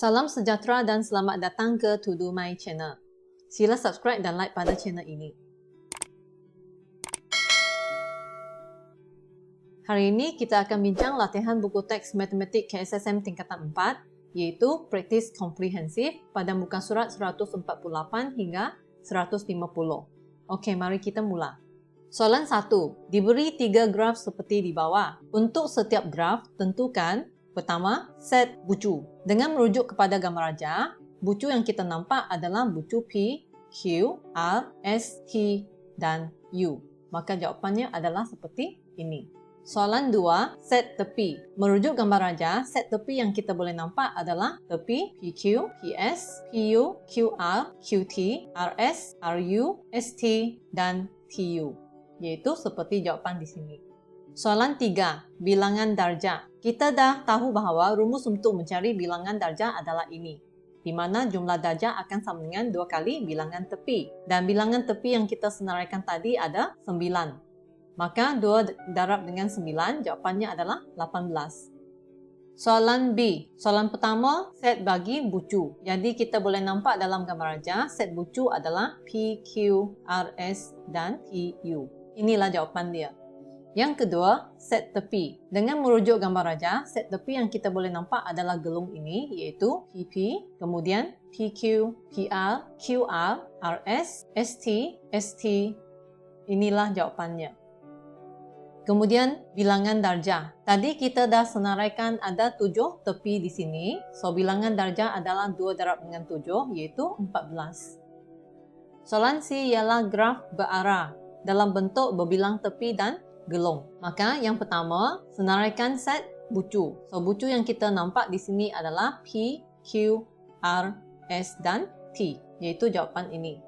Salam sejahtera dan selamat datang ke To Do My Channel. Sila subscribe dan like pada channel ini. Hari ini kita akan bincang latihan buku teks matematik KSSM tingkatan 4, iaitu praktis komprehensif pada muka surat 148 hingga 150. Okey, mari kita mula. Soalan 1. Diberi 3 graf seperti di bawah. Untuk setiap graf, tentukan pertama, set bucu. Dengan merujuk kepada gambar raja, bucu yang kita nampak adalah bucu P, Q, R, S, T dan U. Maka jawapannya adalah seperti ini. Soalan 2, set tepi. Merujuk gambar raja, set tepi yang kita boleh nampak adalah tepi PQ, PS, PU, QR, QT, RS, RU, ST dan TU. Iaitu seperti jawapan di sini. Soalan 3, bilangan darjah. Kita dah tahu bahawa rumus untuk mencari bilangan darjah adalah ini, di mana jumlah darjah akan sama dengan 2 kali bilangan tepi. Dan bilangan tepi yang kita senaraikan tadi ada 9. Maka 2 darab dengan 9, jawapannya adalah 18. Soalan B. Soalan pertama, set bagi bucu. Jadi kita boleh nampak dalam gambar raja, set bucu adalah P, Q, R, S dan T, U. Inilah jawapan dia. Yang kedua, set tepi. Dengan merujuk gambar raja, set tepi yang kita boleh nampak adalah gelung ini, iaitu PP, kemudian PQ, PR, QR, RS, ST, ST. Inilah jawapannya. Kemudian, bilangan darjah. Tadi kita dah senaraikan ada 7 tepi di sini. So, bilangan darjah adalah 2 darab dengan 7, iaitu 14. Soalan C ialah graf berarah dalam bentuk berbilang tepi dan gelung. Maka yang pertama, senaraikan set bucu. So, bucu yang kita nampak di sini adalah P, Q, R, S dan T, iaitu jawapan ini.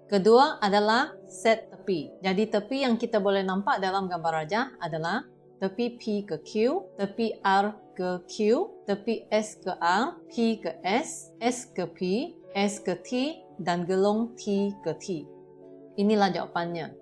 Kedua adalah set tepi. Jadi tepi yang kita boleh nampak dalam gambar raja adalah tepi P ke Q, tepi R ke Q, tepi S ke R, P ke S, S ke P, S ke T dan gelung T ke T. Inilah jawapannya.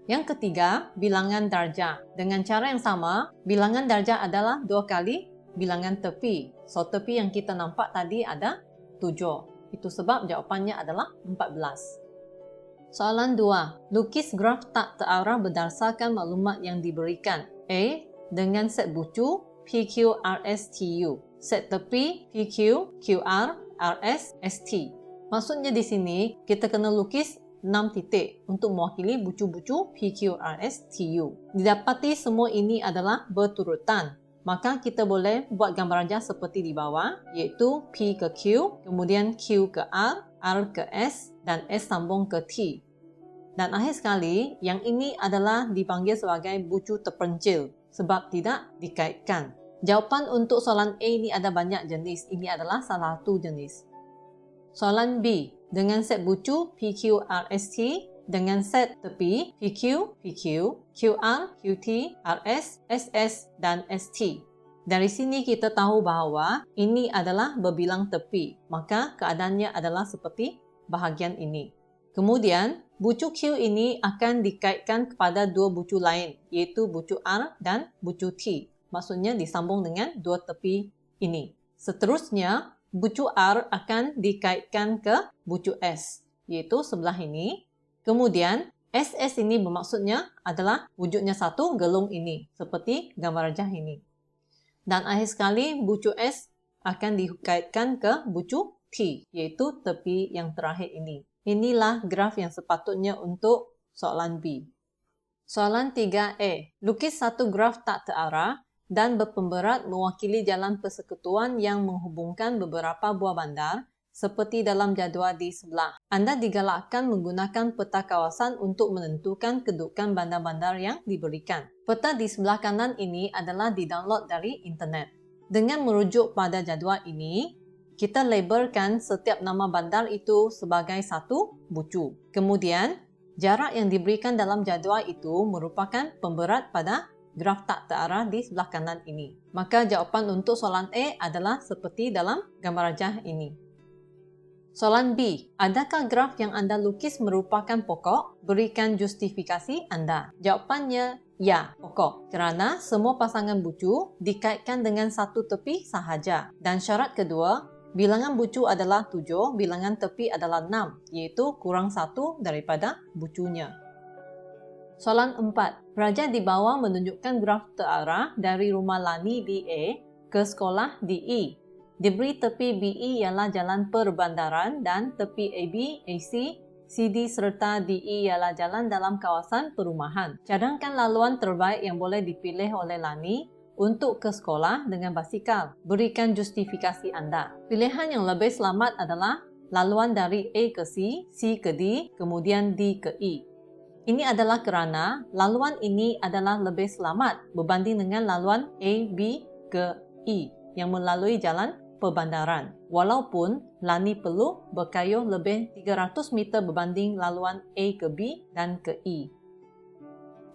Yang ketiga, bilangan darjah. Dengan cara yang sama, bilangan darjah adalah 2 kali bilangan tepi. So, tepi yang kita nampak tadi ada 7. Itu sebab jawapannya adalah 14. Soalan 2. Lukis graf tak terarah berdasarkan maklumat yang diberikan. A. Dengan set bucu PQ, RS, TU. Set tepi PQ, QR, RS, ST. Maksudnya di sini, kita kena lukis 6 titik untuk mewakili bucu-bucu PQ, RS, TU. Didapati semua ini adalah berturutan. Maka kita boleh buat gambar raja seperti di bawah, iaitu P ke Q, kemudian Q ke R ke S, dan S sambung ke T. Dan akhir sekali, yang ini adalah dipanggil sebagai bucu terpencil sebab tidak dikaitkan. Jawapan untuk soalan A ini ada banyak jenis. Ini adalah salah satu jenis. Soalan B. Dengan set bucu PQ, RS, T, dengan set tepi PQ, QR, QT, RS, SS dan ST. Dari sini kita tahu bahawa ini adalah berbilang tepi, maka keadaannya adalah seperti bahagian ini. Kemudian, bucu Q ini akan dikaitkan kepada 2 bucu lain, iaitu bucu R dan bucu T. Maksudnya disambung dengan 2 tepi ini. Seterusnya, bucu R akan dikaitkan ke bucu S, iaitu sebelah ini. Kemudian, SS ini bermaksudnya adalah wujudnya satu gelung ini, seperti gambar rajah ini. Dan akhir sekali, bucu S akan dikaitkan ke bucu T, iaitu tepi yang terakhir ini. Inilah graf yang sepatutnya untuk soalan B. Soalan 3A. Lukis satu graf tak terarah dan berpemberat mewakili jalan persekutuan yang menghubungkan beberapa buah bandar seperti dalam jadual di sebelah. Anda digalakkan menggunakan peta kawasan untuk menentukan kedudukan bandar-bandar yang diberikan. Peta di sebelah kanan ini adalah didownload dari internet. Dengan merujuk pada jadual ini, kita labelkan setiap nama bandar itu sebagai satu bucu. Kemudian, jarak yang diberikan dalam jadual itu merupakan pemberat pada graf tak terarah di sebelah kanan ini. Maka jawapan untuk soalan A adalah seperti dalam gambar rajah ini. Soalan B. Adakah graf yang Anda lukis merupakan pokok? Berikan justifikasi Anda. Jawapannya Ya, pokok. Kerana semua pasangan bucu dikaitkan dengan satu tepi sahaja. Dan syarat kedua, bilangan bucu adalah 7, bilangan tepi adalah 6, iaitu kurang 1 daripada bucunya. Soalan 4. Raja di bawah menunjukkan graf terarah dari rumah Lani di A ke sekolah di E. Diberi tepi BE ialah jalan perbandaran dan tepi AB, AC, CD serta DE ialah jalan dalam kawasan perumahan. Cadangkan laluan terbaik yang boleh dipilih oleh Lani untuk ke sekolah dengan basikal. Berikan justifikasi anda. Pilihan yang lebih selamat adalah laluan dari A ke C ke D, kemudian D ke E. Ini adalah kerana laluan ini adalah lebih selamat berbanding dengan laluan A, B ke E yang melalui jalan perbandaran. Walaupun Lani perlu berkayuh lebih 300 meter berbanding laluan A ke B dan ke E.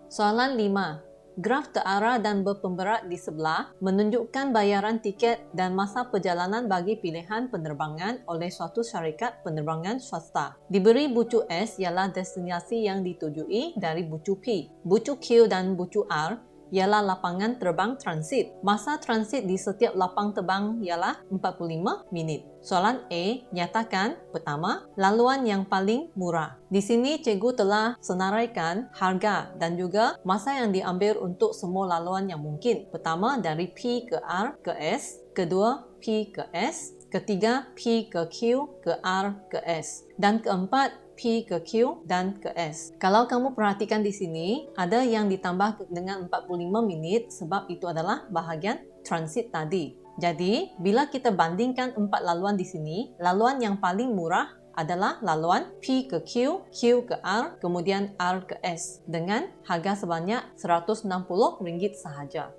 Soalan 5. Graf terarah dan berpemberat di sebelah menunjukkan bayaran tiket dan masa perjalanan bagi pilihan penerbangan oleh suatu syarikat penerbangan swasta. Diberi bucu S ialah destinasi yang ditujui dari bucu P. Bucu Q dan bucu R ialah lapangan terbang transit. Masa transit di setiap lapang terbang ialah 45 minit. Soalan A, nyatakan pertama, laluan yang paling murah. Di sini cikgu telah senaraikan harga dan juga masa yang diambil untuk semua laluan yang mungkin. Pertama, dari P ke R ke S. Kedua, P ke S. Ketiga, P ke Q ke R ke S. Dan keempat, P ke Q dan ke S. Kalau kamu perhatikan di sini, ada yang ditambah dengan 45 minit sebab itu adalah bahagian transit tadi. Jadi, bila kita bandingkan 4 laluan di sini, laluan yang paling murah adalah laluan P ke Q, Q ke R, kemudian R ke S dengan harga sebanyak RM160 sahaja.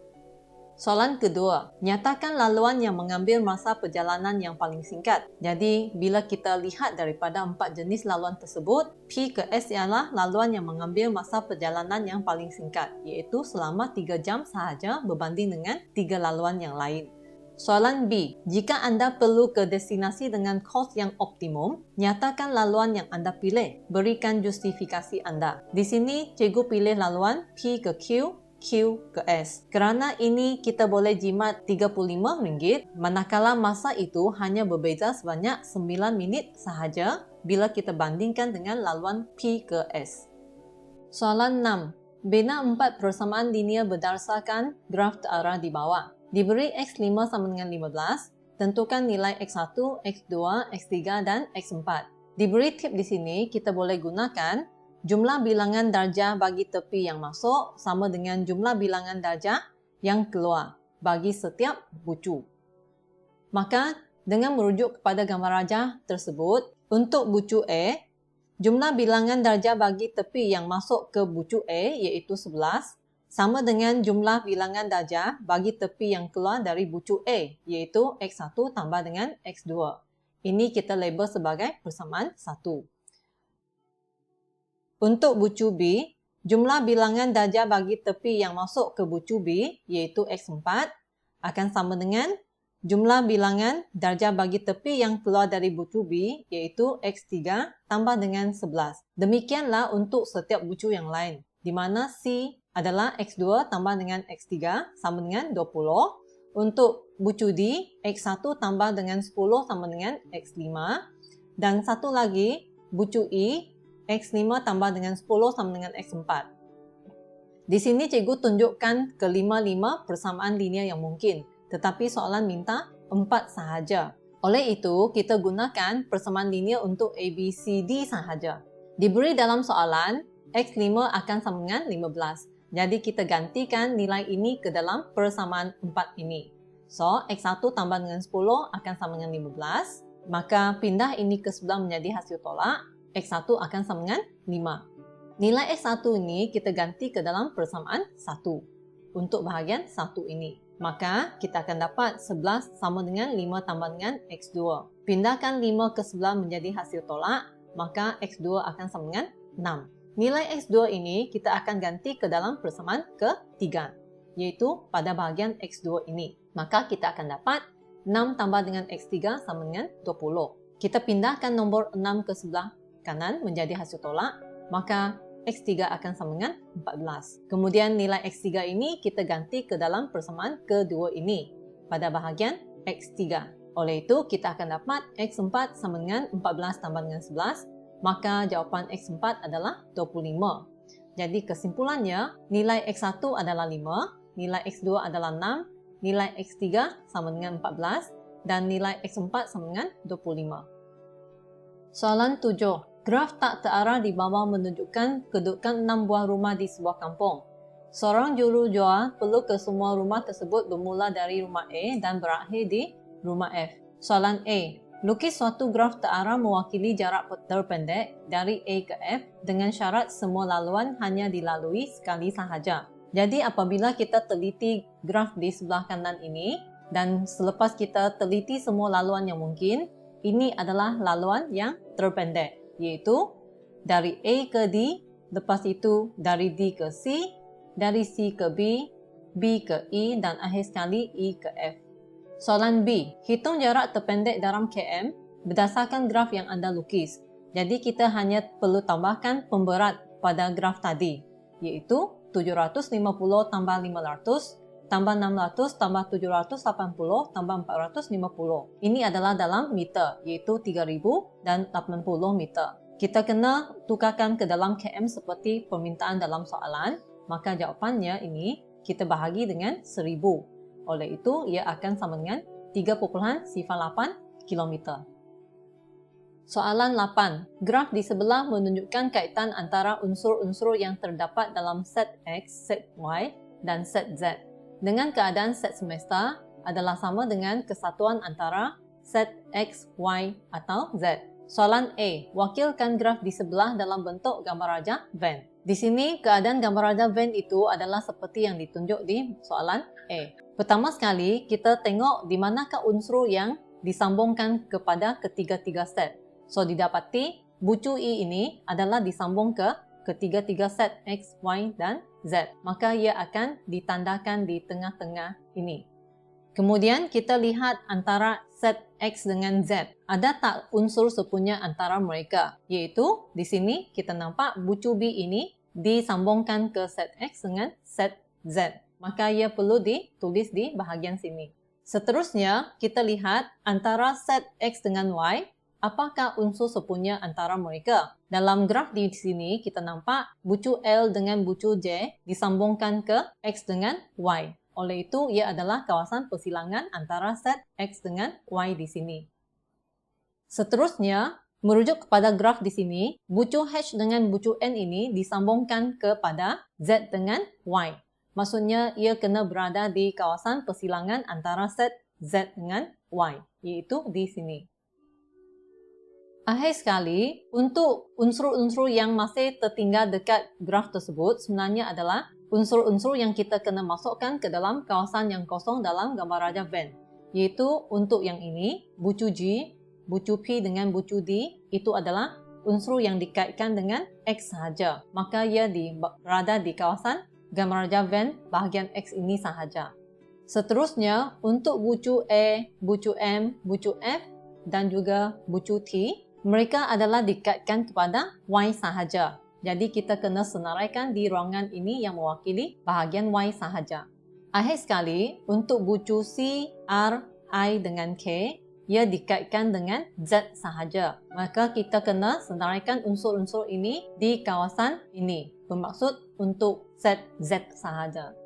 Soalan kedua, nyatakan laluan yang mengambil masa perjalanan yang paling singkat. Jadi, bila kita lihat daripada 4 jenis laluan tersebut, P ke S ialah laluan yang mengambil masa perjalanan yang paling singkat, iaitu selama 3 jam sahaja berbanding dengan 3 laluan yang lain. Soalan B, jika anda perlu ke destinasi dengan kos yang optimum, nyatakan laluan yang anda pilih. Berikan justifikasi anda. Di sini, cikgu pilih laluan P ke Q, Q ke S. Kerana ini kita boleh jimat RM35, manakala masa itu hanya berbeza sebanyak 9 minit sahaja bila kita bandingkan dengan laluan P ke S. Soalan 6. Bina 4 persamaan linear berdasarkan graf terarah di bawah. Diberi X5 sama dengan 15, tentukan nilai X1, X2, X3 dan X4. Diberi tip di sini, kita boleh gunakan jumlah bilangan darjah bagi tepi yang masuk sama dengan jumlah bilangan darjah yang keluar bagi setiap bucu. Maka, dengan merujuk kepada gambar rajah tersebut, untuk bucu A, jumlah bilangan darjah bagi tepi yang masuk ke bucu A iaitu 11, sama dengan jumlah bilangan darjah bagi tepi yang keluar dari bucu A iaitu X1 tambah dengan X2. Ini kita label sebagai persamaan 1. Untuk bucu B, jumlah bilangan darjah bagi tepi yang masuk ke bucu B iaitu X4 akan sama dengan jumlah bilangan darjah bagi tepi yang keluar dari bucu B iaitu X3 tambah dengan 11. Demikianlah untuk setiap bucu yang lain, di mana C adalah X2 tambah dengan X3 sama dengan 20. Untuk bucu D, X1 tambah dengan 10 sama dengan X5. Dan satu lagi, bucu E, X5 tambah dengan 10 sama dengan X4. Di sini cikgu tunjukkan kelima-lima persamaan linear yang mungkin, tetapi soalan minta 4 sahaja. Oleh itu, kita gunakan persamaan linear untuk A, B, C, D sahaja. Diberi dalam soalan, X5 akan sama dengan 15. Jadi kita gantikan nilai ini ke dalam persamaan 4 ini. So, X1 tambah dengan 10 akan sama dengan 15. Maka pindah ini ke sebelah menjadi hasil tolak. X1 akan sama dengan 5. Nilai X1 ini kita ganti ke dalam persamaan 1 untuk bahagian 1 ini. Maka kita akan dapat 11 sama dengan 5 tambah dengan X2. Pindahkan 5 ke sebelah menjadi hasil tolak, maka X2 akan sama dengan 6. Nilai X2 ini kita akan ganti ke dalam persamaan ke-3, iaitu pada bahagian X2 ini. Maka kita akan dapat 6 tambah dengan X3 sama dengan 20. Kita pindahkan nombor 6 ke sebelah kanan menjadi hasil tolak, maka X3 akan sama dengan 14. Kemudian nilai X3 ini kita ganti ke dalam persamaan kedua ini pada bahagian X3. Oleh itu, kita akan dapat X4 sama dengan 14 tambah dengan 11, maka jawapan X4 adalah 25. Jadi kesimpulannya, nilai X1 adalah 5, nilai X2 adalah 6, nilai X3 sama dengan 14, dan nilai X4 sama dengan 25. Soalan 7. Graf tak terarah di bawah menunjukkan kedudukan 6 buah rumah di sebuah kampung. Seorang juru jual perlu ke semua rumah tersebut bermula dari rumah A dan berakhir di rumah F. Soalan A. Lukis suatu graf terarah mewakili jarak terpendek dari A ke F dengan syarat semua laluan hanya dilalui sekali sahaja. Jadi apabila kita teliti graf di sebelah kanan ini dan selepas kita teliti semua laluan yang mungkin, ini adalah laluan yang terpendek, yaitu dari A ke D, lepas itu dari D ke C, dari C ke B, B ke E, dan akhir sekali E ke F. Soalan B. Hitung jarak terpendek dalam km berdasarkan graf yang anda lukis. Jadi kita hanya perlu tambahkan pemberat pada graf tadi, yaitu 750 tambah 500 tambah 600 tambah 780 tambah 450. Ini adalah dalam meter, yaitu 3000 dan 80 meter. Kita kena tukarkan ke dalam km seperti permintaan dalam soalan, maka jawapannya ini kita bahagi dengan 1000. Oleh itu, ia akan sama dengan 3,08 km. Soalan 8. Graf di sebelah menunjukkan kaitan antara unsur-unsur yang terdapat dalam set X, set Y, dan set Z. Dengan keadaan set semesta adalah sama dengan kesatuan antara set X, Y, atau Z. Soalan A. Wakilkan graf di sebelah dalam bentuk gambar raja Venn. Di sini, keadaan gambar raja Venn itu adalah seperti yang ditunjuk di soalan A. Pertama sekali, kita tengok di manakah unsur yang disambungkan kepada ketiga-tiga set. So, didapati bucu I ini adalah disambung ke ketiga-tiga set X, Y, dan Z. Maka ia akan ditandakan di tengah-tengah ini. Kemudian kita lihat antara set X dengan Z. Ada tak unsur sepunya antara mereka? Yaitu di sini kita nampak bucu B ini disambungkan ke set X dengan set Z. Maka ia perlu ditulis di bahagian sini. Seterusnya kita lihat antara set X dengan Y. Apakah unsur sepunya antara mereka? Dalam graf di sini kita nampak bucu L dengan bucu J disambungkan ke X dengan Y. Oleh itu, ia adalah kawasan persilangan antara set X dengan Y di sini. Seterusnya, merujuk kepada graf di sini, bucu H dengan bucu N ini disambungkan kepada Z dengan Y. Maksudnya, ia kena berada di kawasan persilangan antara set Z dengan Y, iaitu di sini. Akhir sekali, untuk unsur-unsur yang masih tertinggal dekat graf tersebut sebenarnya adalah unsur-unsur yang kita kena masukkan ke dalam kawasan yang kosong dalam gambar raja Venn. Yaitu untuk yang ini, bucu G, bucu P dengan bucu D, itu adalah unsur yang dikaitkan dengan X sahaja. Maka ia berada di kawasan gambar raja Venn bahagian X ini sahaja. Seterusnya, untuk bucu E, bucu M, bucu F, dan juga bucu T, mereka adalah dikaitkan kepada Y sahaja. Jadi kita kena senaraikan di ruangan ini yang mewakili bahagian Y sahaja. Akhir sekali, untuk bucu C, R, I dengan K, ia dikaitkan dengan Z sahaja. Maka kita kena senaraikan unsur-unsur ini di kawasan ini. Bermaksud untuk set Z sahaja.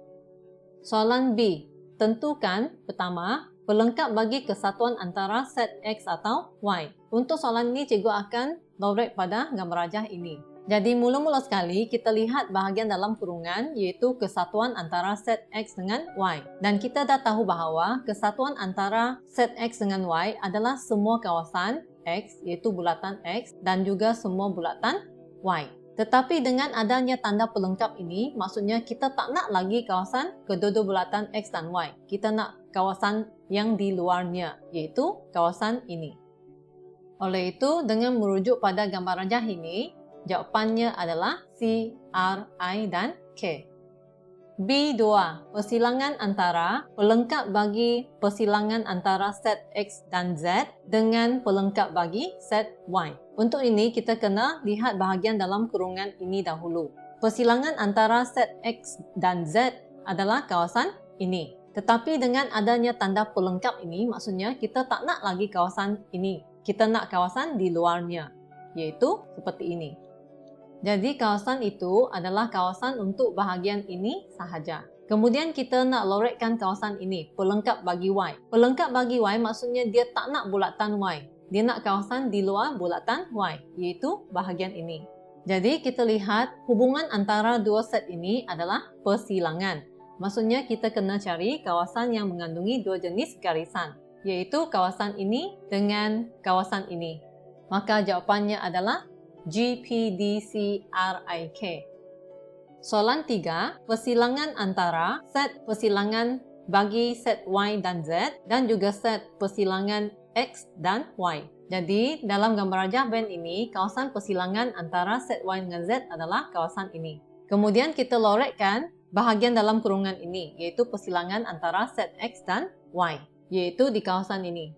Soalan B. Tentukan pertama, pelengkap bagi kesatuan antara set X atau Y. Untuk soalan ini, cikgu akan direct pada gambar rajah ini. Jadi, mula-mula sekali kita lihat bahagian dalam kurungan iaitu kesatuan antara set X dengan Y. Dan kita dah tahu bahawa kesatuan antara set X dengan Y adalah semua kawasan X iaitu bulatan X dan juga semua bulatan Y. Tetapi dengan adanya tanda pelengkap ini, maksudnya kita tak nak lagi kawasan kedua-dua bulatan X dan Y. Kita nak kawasan yang di luarnya, yaitu kawasan ini. Oleh itu, dengan merujuk pada gambar rajah ini, jawapannya adalah C, R, I, dan K. B2. Persilangan antara pelengkap bagi persilangan antara set X dan Z dengan pelengkap bagi set Y. Untuk ini, kita kena lihat bahagian dalam kurungan ini dahulu. Persilangan antara set X dan Z adalah kawasan ini. Tetapi dengan adanya tanda pelengkap ini, maksudnya kita tak nak lagi kawasan ini. Kita nak kawasan di luarnya, iaitu seperti ini. Jadi kawasan itu adalah kawasan untuk bahagian ini sahaja. Kemudian kita nak lorekkan kawasan ini, pelengkap bagi Y. Pelengkap bagi Y maksudnya dia tak nak bulatan Y. Dia nak kawasan di luar bulatan Y, iaitu bahagian ini. Jadi kita lihat hubungan antara dua set ini adalah persilangan. Maksudnya kita kena cari kawasan yang mengandungi dua jenis garisan, iaitu kawasan ini dengan kawasan ini. Maka jawapannya adalah GPDCRIK. Soalan 3, persilangan antara set persilangan bagi set Y dan Z dan juga set persilangan X dan Y. Jadi, dalam gambar rajah band ini, kawasan persilangan antara set Y dengan Z adalah kawasan ini. Kemudian kita lorekkan bahagian dalam kurungan ini, yaitu persilangan antara set X dan Y, yaitu di kawasan ini.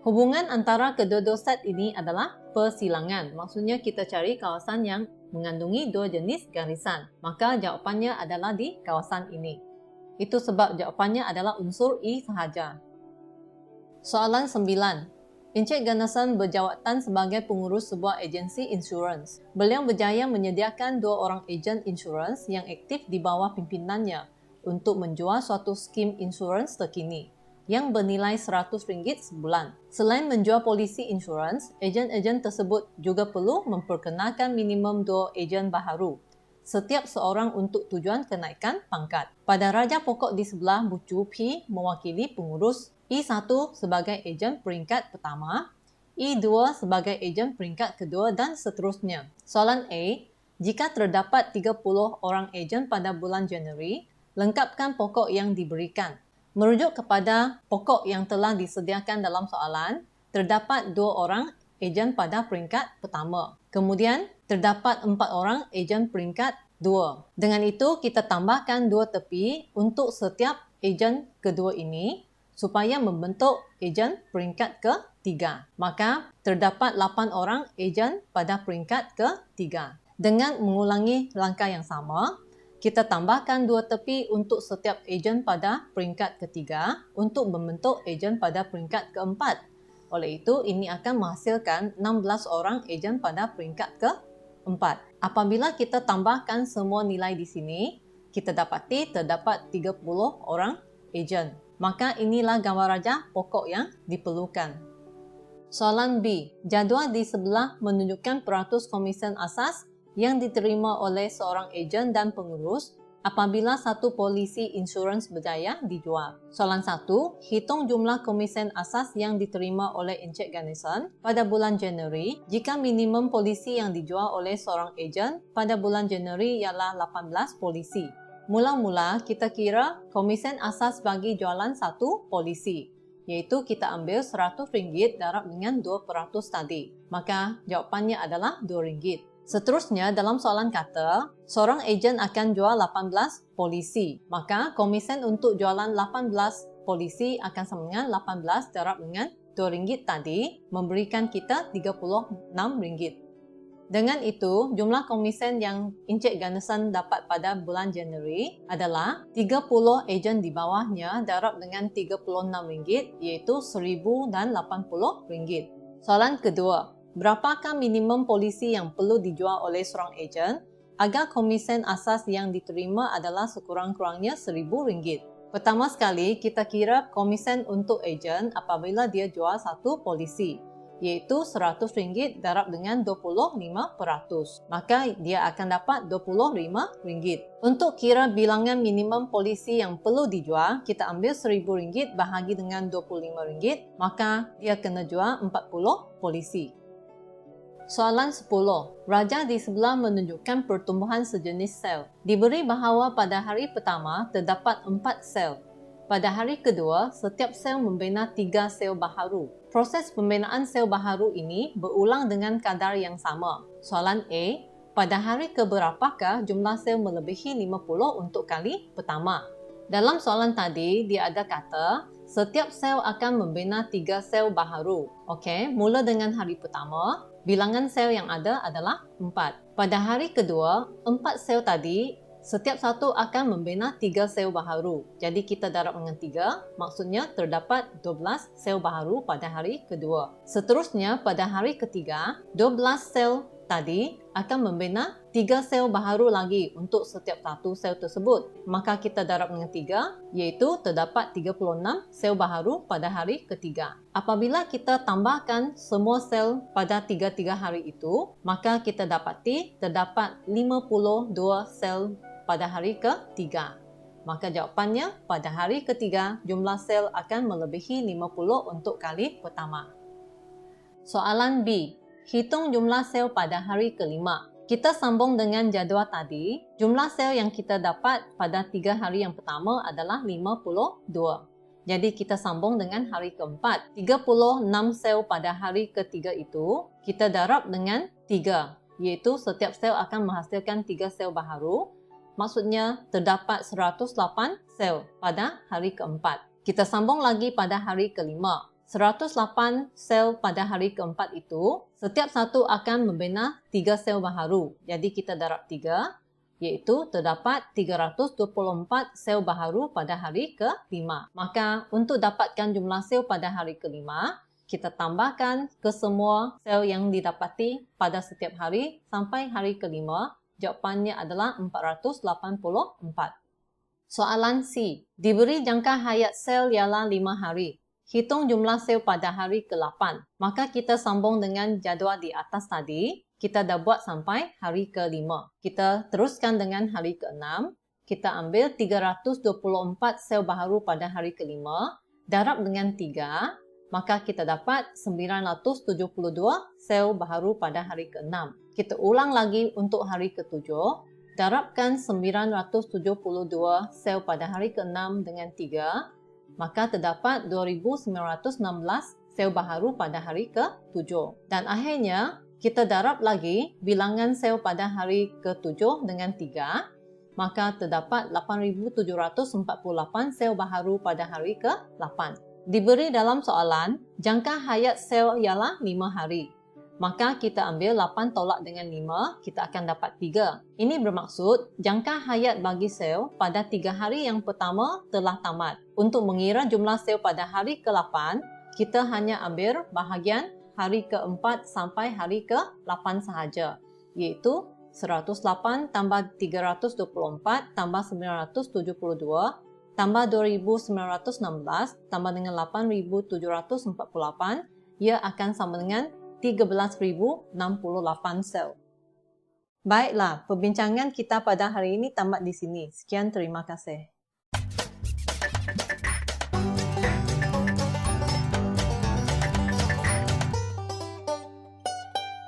Hubungan antara kedua-dua set ini adalah persilangan. Maksudnya kita cari kawasan yang mengandungi dua jenis garisan. Maka jawapannya adalah di kawasan ini. Itu sebab jawapannya adalah unsur I sahaja. Soalan 9. Encik Ganesan berjawatan sebagai pengurus sebuah agensi insurans. Beliau berjaya menyediakan 2 orang ejen insurans yang aktif di bawah pimpinannya untuk menjual suatu skim insurans terkini yang bernilai RM100 sebulan. Selain menjual polisi insurans, ejen-ejen tersebut juga perlu memperkenalkan minimum 2 ejen baharu setiap seorang untuk tujuan kenaikan pangkat. Pada raja pokok di sebelah bucu P mewakili pengurus, I1 sebagai ejen peringkat pertama, I2 sebagai ejen peringkat kedua dan seterusnya. Soalan A, jika terdapat 30 orang ejen pada bulan Januari, lengkapkan pokok yang diberikan. Merujuk kepada pokok yang telah disediakan dalam soalan, terdapat 2 orang ejen pada peringkat pertama. Kemudian, terdapat 4 orang ejen peringkat 2. Dengan itu, kita tambahkan 2 tepi untuk setiap ejen kedua ini supaya membentuk ejen peringkat ke-3. Maka, terdapat 8 orang ejen pada peringkat ke-3. Dengan mengulangi langkah yang sama, kita tambahkan 2 tepi untuk setiap ejen pada peringkat ketiga untuk membentuk ejen pada peringkat keempat. Oleh itu, ini akan menghasilkan 16 orang ejen pada peringkat keempat. Apabila kita tambahkan semua nilai di sini, kita dapati terdapat 30 orang ejen. Maka inilah gambar rajah pokok yang diperlukan. Soalan B. Jadual di sebelah menunjukkan peratus komisen asas yang diterima oleh seorang ejen dan pengurus apabila satu polisi insurans berjaya dijual. Soalan 1. Hitung jumlah komisen asas yang diterima oleh Encik Ganesan pada bulan Januari jika minimum polisi yang dijual oleh seorang ejen pada bulan Januari ialah 18 polisi. Mula-mula kita kira komisen asas bagi jualan satu polisi, iaitu kita ambil RM100 darab dengan 2% tadi. Maka jawapannya adalah RM2. Seterusnya, dalam soalan kata, seorang ejen akan jual 18 polisi. Maka, komisen untuk jualan 18 polisi akan sama dengan 18 darab dengan RM2 tadi, memberikan kita RM36. Dengan itu, jumlah komisen yang Encik Ganesan dapat pada bulan Januari adalah 30 ejen di bawahnya darab dengan RM36, iaitu RM1,080. Soalan kedua. Berapakah minimum polisi yang perlu dijual oleh seorang ejen agar komisen asas yang diterima adalah sekurang-kurangnya RM1,000? Pertama sekali, kita kira komisen untuk ejen apabila dia jual satu polisi, iaitu RM100 darab dengan 25%. Maka dia akan dapat RM25. Untuk kira bilangan minimum polisi yang perlu dijual, kita ambil RM1,000 bahagi dengan RM25, maka dia kena jual 40 polisi. Soalan 10. Rajah di sebelah menunjukkan pertumbuhan sejenis sel. Diberi bahawa pada hari pertama terdapat 4 sel. Pada hari kedua, setiap sel membina 3 sel baharu. Proses pembinaan sel baharu ini berulang dengan kadar yang sama. Soalan A. pada hari keberapakah jumlah sel melebihi 50 untuk kali pertama? Dalam soalan tadi, dia ada kata, setiap sel akan membina 3 sel baharu. Okey, mula dengan hari pertama, bilangan sel yang ada adalah 4. Pada hari kedua, 4 sel tadi, setiap satu akan membina 3 sel baharu. Jadi kita darab dengan 3, maksudnya terdapat 12 sel baharu pada hari kedua. Seterusnya, pada hari ketiga, 12 sel tadi akan membina 3 sel baharu lagi untuk setiap satu sel tersebut. Maka kita darab dengan 3, iaitu terdapat 36 sel baharu pada hari ketiga. Apabila kita tambahkan semua sel pada 3 hari itu, maka kita dapati terdapat 52 sel pada hari ketiga. Maka jawapannya, pada hari ketiga, jumlah sel akan melebihi 50 untuk kali pertama. Soalan B. Hitung jumlah sel pada hari kelima. Kita sambung dengan jadual tadi. Jumlah sel yang kita dapat pada 3 hari yang pertama adalah 52. Jadi kita sambung dengan hari keempat. 36 sel pada hari ketiga itu, kita darab dengan 3. Iaitu setiap sel akan menghasilkan 3 sel baharu. Maksudnya terdapat 108 sel pada hari keempat. Kita sambung lagi pada hari kelima. 108 sel pada hari keempat itu, setiap satu akan membina 3 sel baharu. Jadi kita darab 3, iaitu terdapat 324 sel baharu pada hari kelima. Maka untuk dapatkan jumlah sel pada hari kelima, kita tambahkan ke semua sel yang didapati pada setiap hari sampai hari kelima. Jawapannya adalah 484. Soalan C. Diberi jangka hayat sel ialah 5 hari. Hitung jumlah sel pada hari ke-8. Maka kita sambung dengan jadual di atas tadi. Kita dah buat sampai hari ke-5. Kita teruskan dengan hari ke-6. Kita ambil 324 sel baharu pada hari ke-5. Darab dengan 3. Maka kita dapat 972 sel baharu pada hari ke-6. Kita ulang lagi untuk hari ke-7. Darabkan 972 sel pada hari ke-6 dengan 3. Maka terdapat 2,916 sel baharu pada hari ke-7. Dan akhirnya, kita darab lagi bilangan sel pada hari ke-7 dengan 3. Maka terdapat 8,748 sel baharu pada hari ke-8. Diberi dalam soalan, jangka hayat sel ialah 5 hari. Maka kita ambil 8 tolak dengan 5, kita akan dapat 3. Ini bermaksud jangka hayat bagi sel pada 3 hari yang pertama telah tamat. Untuk mengira jumlah sel pada hari ke-8, kita hanya ambil bahagian hari ke-4 sampai hari ke-8 sahaja, iaitu 108 tambah 324 tambah 972 tambah 2,916 tambah dengan 8,748, ia akan sama dengan 13,068 sel. Baiklah, perbincangan kita pada hari ini tamat di sini. Sekian, terima kasih.